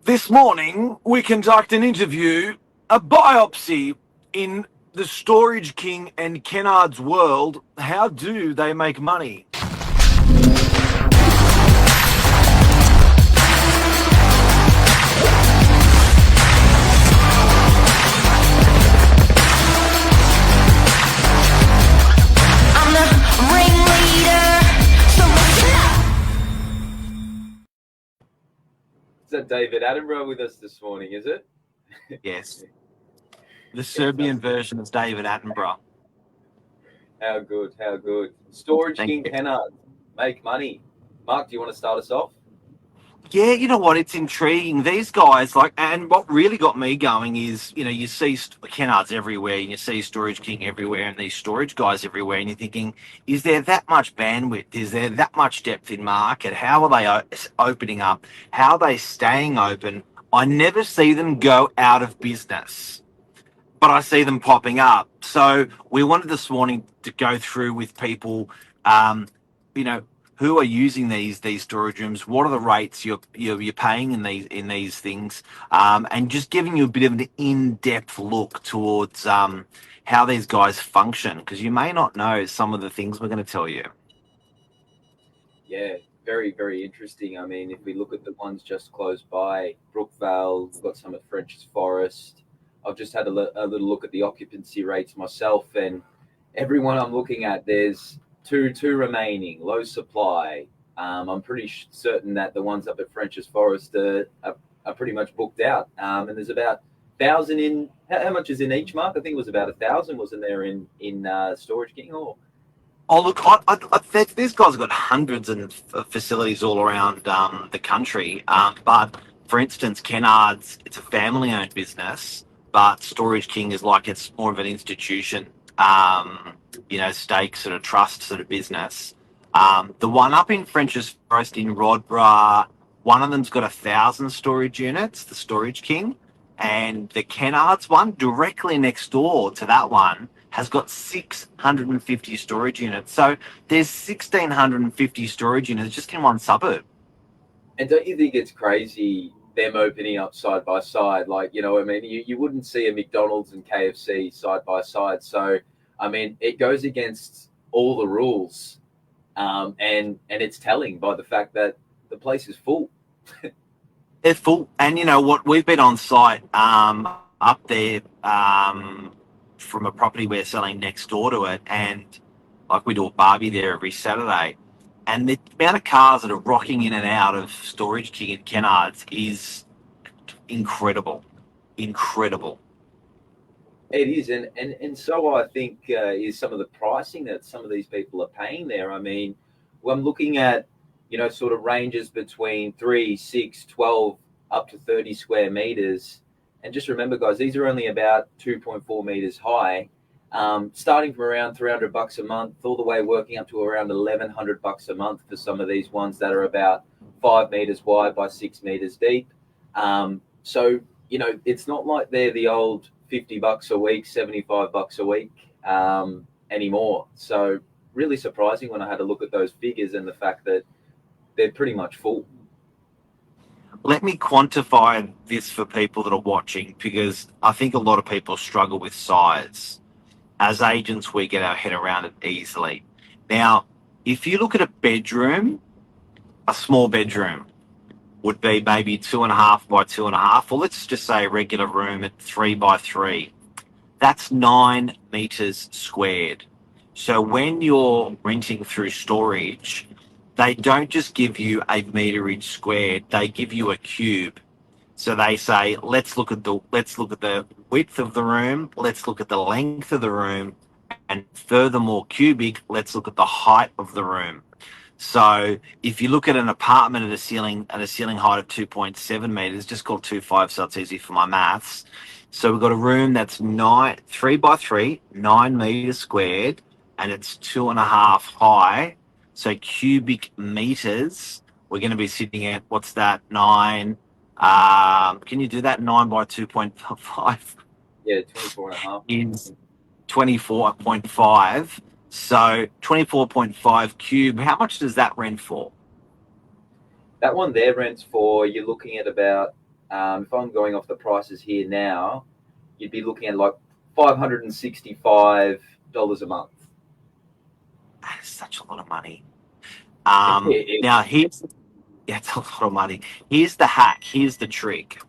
This morning, we conduct an interview, a biopsy in the Storage King and Kennards world. How do they make money? I'm the ringleader, so listen up. Is that David Attenborough with us this morning, is it? Yes. The Serbian version of David Attenborough. How good, how good. Storage Thank King you. Kennards, make money. Mark, do you want to start us off? Yeah, you know what? It's intriguing. These guys, and what really got me going is, you see Kennards everywhere, and you see Storage King everywhere, and these storage guys everywhere, and you're thinking, is there that much bandwidth? Is there that much depth in market? How are they opening up? How are they staying open? I never see them go out of business, but I see them popping up. So we wanted this morning to go through with people, you know, who are using these storage rooms. What are the rates you're paying in these things, and just giving you a bit of an in-depth look towards how these guys function, because you may not know some of the things we're going to tell you. Yeah, very, very interesting. I mean, if we look at the ones just close by, Brookvale, we've got some at French's Forest. I've just had a little look at the occupancy rates myself, and everyone I'm looking at, there's two remaining, low supply. I'm pretty certain that the ones up at French's Forest are pretty much booked out. And there's about 1,000 in. How much is in each, Mark? I think it was about 1,000, wasn't there, in Storage King? Or Oh, look, these guys have got hundreds of facilities all around the country. But for instance, Kennards, it's a family-owned business, but Storage King is like it's more of an institution, stake sort of trust sort of business. The one up in French's Forest in Rodborough, one of them's got 1,000 storage units, the Storage King, and the Kennards one directly next door to that one has got 650 storage units. So there's 1,650 storage units just in one suburb. And don't you think it's crazy them opening up side by side? Like, I mean, you wouldn't see a McDonald's and KFC side by side. So, I mean, it goes against all the rules. And it's telling by the fact that the place is full. They're full. And you know what? We've been on site up there from a property we're selling next door to it. And like we do a barbie there every Saturday. And the amount of cars that are rocking in and out of Storage King and Kennards is incredible. Incredible. It is, and so I think is some of the pricing that some of these people are paying there. I mean, when I'm looking at, sort of ranges between 3, 6, 12, up to 30 square meters. And just remember, guys, these are only about 2.4 meters high, starting from around $300 a month, all the way working up to around $1,100 a month for some of these ones that are about 5 meters wide by 6 meters deep. So, it's not like they're the old $50 a week, $75 a week anymore. So really surprising when I had a look at those figures and the fact that they're pretty much full. Let me quantify this for people that are watching, because I think a lot of people struggle with size. As agents, we get our head around it easily. Now, if you look at a bedroom, a small bedroom would be maybe 2.5 by 2.5, or let's just say a regular room at 3 by 3. That's 9 meters squared. So when you're renting through storage, they don't just give you a meterage squared, they give you a cube. So they say, let's look at the width of the room, let's look at the length of the room, and furthermore cubic, let's look at the height of the room. So if you look at an apartment at a ceiling height of 2.7 meters, just call 2.5 so it's easy for my maths. So we've got a room that's 3 by 3, 9 meters squared, and it's 2.5 high. So cubic meters, we're going to be sitting at, what's that, 9? Can you do that? 9 by 2.5? Yeah, 24.5. Is 24.5. So 24.5 cube, how much does that rent for? That one there rents for, you're looking at about if I'm going off the prices here now, you'd be looking at like $565 a month. That is such a lot of money. It- Now here's yeah, it's a lot of money. Here's the hack. Here's the trick.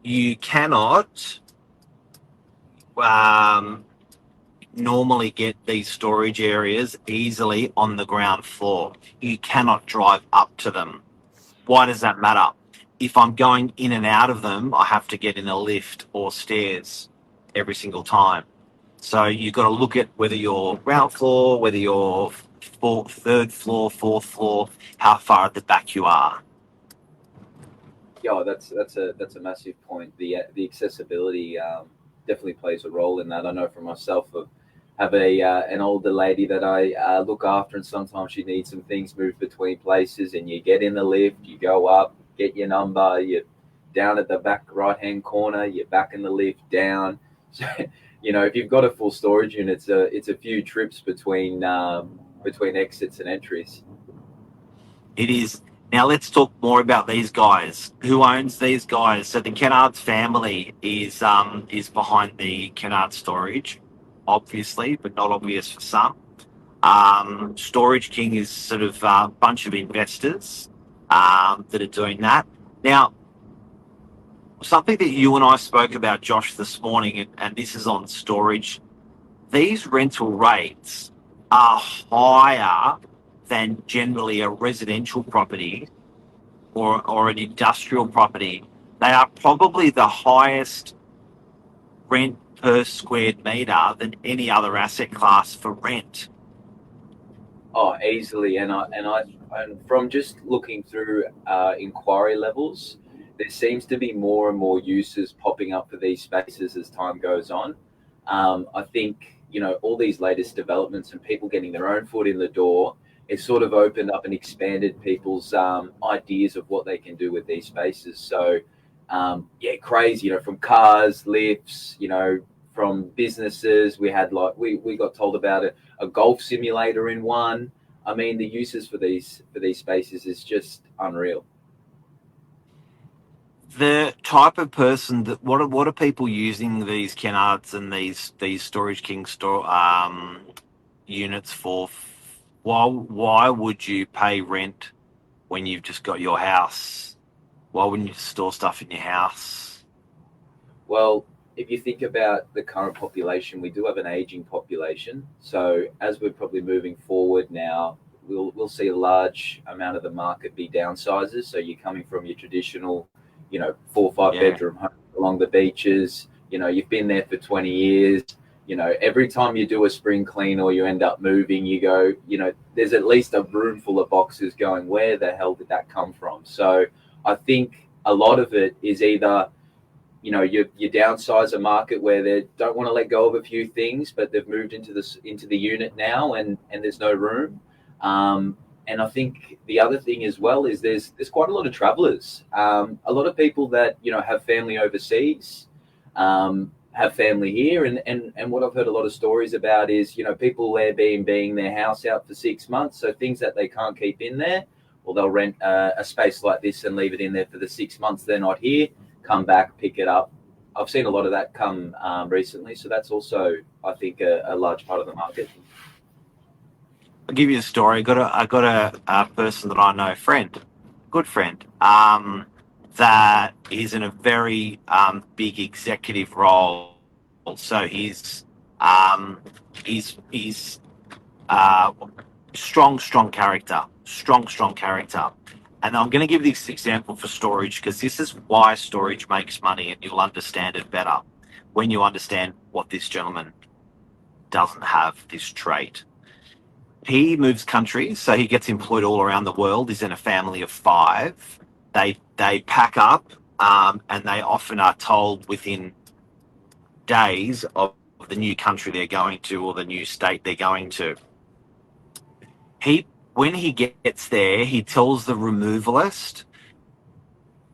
You cannot um, normally get these storage areas easily on the ground floor. You cannot drive up to them. Why does that matter? If I'm going in and out of them, I have to get in a lift or stairs every single time. So you've got to look at whether you're ground floor, whether you're third floor, fourth floor, how far at the back you are. Yeah, that's a massive point. The accessibility definitely plays a role in that. I know for myself, I have a an older lady that I look after, and sometimes she needs some things moved between places. And you get in the lift, you go up, get your number, you're down at the back right hand corner, you're back in the lift down. So, if you've got a full storage unit, it's a few trips between exits and entries. It is. Now let's talk more about these guys. Who owns these guys? So the Kennards family is behind the Kennard storage, obviously, but not obvious for some. Storage King is sort of a bunch of investors that are doing that. Now, something that you and I spoke about, Josh, this morning, and this is on storage. These rental rates are higher than generally a residential property or an industrial property. They are probably the highest rent per square meter than any other asset class for rent. Oh, easily, and from just looking through inquiry levels, there seems to be more and more uses popping up for these spaces as time goes on. I think all these latest developments and people getting their own foot in the door, it's sort of opened up and expanded people's ideas of what they can do with these spaces. So, yeah, crazy. From cars, lifts, from businesses. We had we got told about a golf simulator in one. I mean, the uses for these spaces is just unreal. The type of person that what are people using these Kennards and these Storage King units for? Why would you pay rent when you've just got your house? Why wouldn't you store stuff in your house? Well, if you think about the current population, we do have an aging population. So as we're probably moving forward now, we'll see a large amount of the market be downsizes. So you're coming from your traditional, 4 or 5 Yeah. bedroom home along the beaches. You've been there for 20 years. Every time you do a spring clean or you end up moving, you go, there's at least a room full of boxes going, where the hell did that come from? So I think a lot of it is either you downsize a market where they don't want to let go of a few things, but they've moved into the unit now, and there's no room. And I think the other thing as well is there's quite a lot of travelers, a lot of people that have family overseas, have family here, and what I've heard a lot of stories about is people Airbnb their house out for 6 months, so things that they can't keep in there, well, they'll rent a space like this and leave it in there for the 6 months they're not here, come back, pick it up. I've seen a lot of that come recently, so that's also, I think, a large part of the market. I'll give you a story. I got a person that I know, good friend, that is in a very big executive role. So he's strong character. And I'm going to give this example for storage because this is why storage makes money, and you'll understand it better when you understand what this gentleman doesn't have, this trait. He moves countries, so he gets employed all around the world. He's in a family of 5. They pack up, and they often are told within days of the new country they're going to or the new state they're going to. When he gets there, he tells the removalist.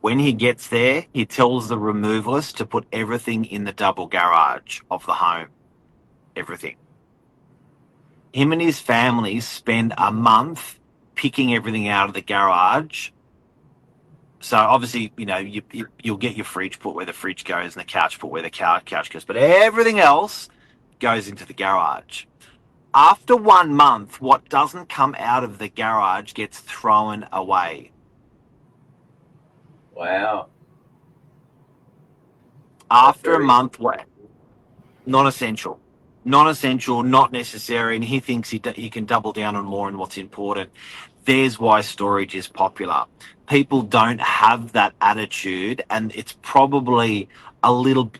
When he gets there, he tells the removalist to put everything in the double garage of the home. Everything. Him and his family spend a month picking everything out of the garage So obviously, you'll get your fridge put where the fridge goes and the couch put where the couch goes, but everything else goes into the garage. After 1 month, what doesn't come out of the garage gets thrown away. Wow. After a month, what? Non-essential, not necessary, and he thinks he can double down on more and what's important. There's why storage is popular. People don't have that attitude, and it's probably a little,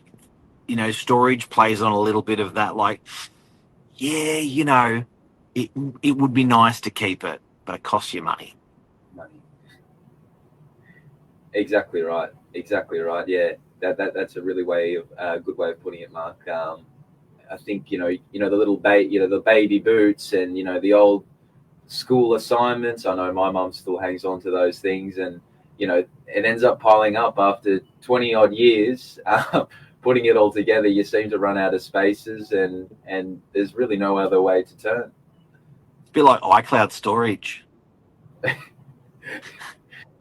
storage plays on a little bit of that, like, yeah, it would be nice to keep it, but it costs you money. Exactly right. Exactly right. Yeah, that's a really good way of putting it, Mark. I think the little the baby boots, and the old school assignments. I know my mum still hangs on to those things, and it ends up piling up after 20 odd years. Putting it all together, you seem to run out of spaces, and there's really no other way to turn. It's a bit like iCloud storage.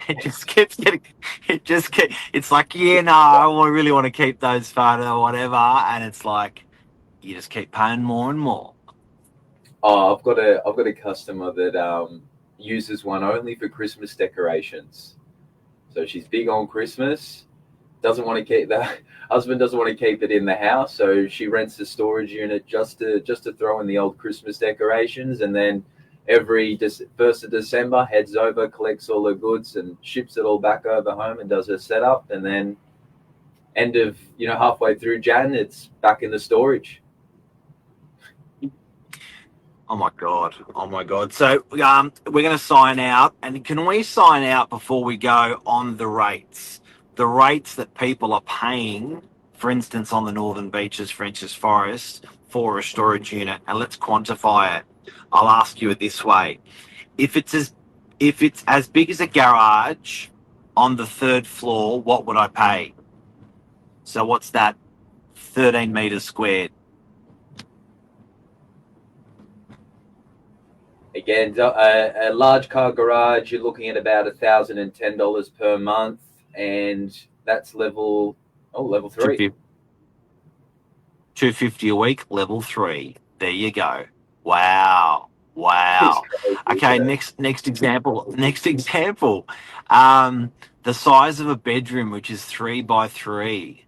It just keeps getting. It's like, yeah, no, I really want to keep those photos or whatever, and it's like you just keep paying more and more. Oh, I've got a customer that uses one only for Christmas decorations. So she's big on Christmas. Doesn't want to keep the husband doesn't want to keep it in the house, so she rents the storage unit just to throw in the old Christmas decorations, and then every 1st of December heads over, collects all the goods, and ships it all back over home and does her setup, and then end of halfway through Jan, it's back in the storage. Oh my god! So we're going to sign out, and can we sign out before we go on the rates? The rates that people are paying, for instance, on the Northern Beaches, French's Forest, for a storage unit, and let's quantify it. I'll ask you it this way: if it's as big as a garage on the 3rd floor, what would I pay? So what's that? 13 meters squared. Again, a large car garage, you're looking at about $1,010 per month, and that's level 3. $250 a week, level 3. There you go. Wow. Okay, next example. The size of a bedroom, which is 3 by 3,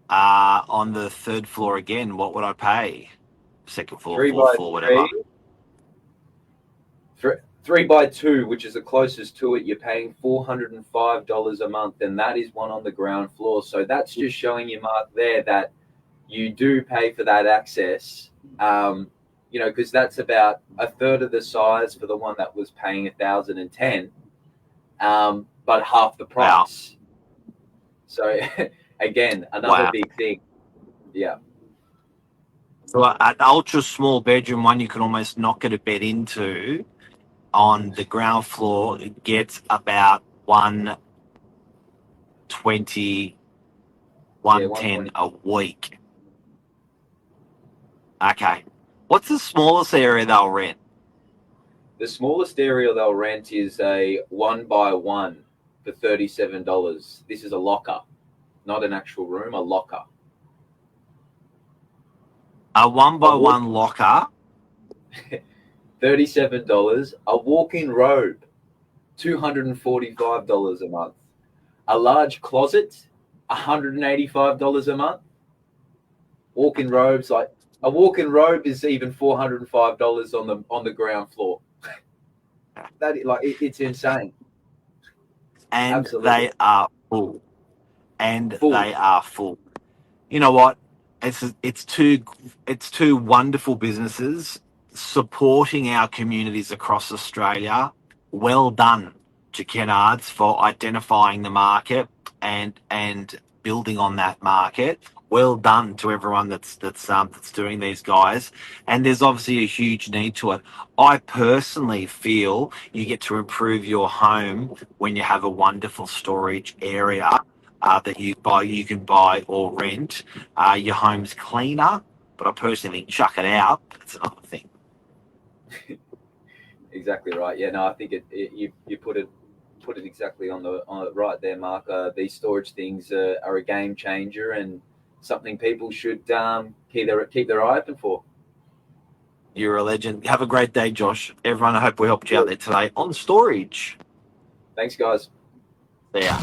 on the 3rd floor again. What would I pay? 2nd floor, 4th floor, whatever. 3 by 2, which is the closest to it, you're paying $405 a month, and that is one on the ground floor. So that's just showing you, Mark, there that you do pay for that access. Because that's about a third of the size for the one that was paying $1,010, but half the price. Wow. So again, another big thing. Yeah. So an ultra small bedroom one you can almost not get a bed into, on the ground floor, it gets about 120, 110 a week. Okay. What's the smallest area they'll rent? The smallest area they'll rent is a 1x1 for $37. This is a locker, not an actual room, a locker. A 1x1 locker? $37. A walk-in robe, $245 a month. A large closet, $185 a month. Walk-in robes, like a walk-in robe is even $405 on the ground floor. It's insane. And Absolutely. They are full. They are full. You know what? It's two wonderful businesses supporting our communities across Australia. Well done to Kennards for identifying the market and building on that market. Well done to everyone that's doing these guys. And there's obviously a huge need to it. I personally feel you get to improve your home when you have a wonderful storage area that you can buy or rent. Your home's cleaner, but I personally think chuck it out. That's another thing. Exactly right. Yeah, no, I think you put it put it exactly on the right there, Mark. These storage things are a game changer and something people should keep their eye open for. You're a legend. Have a great day, Josh. Everyone, I hope we helped you out there today on storage. Thanks, guys. See ya.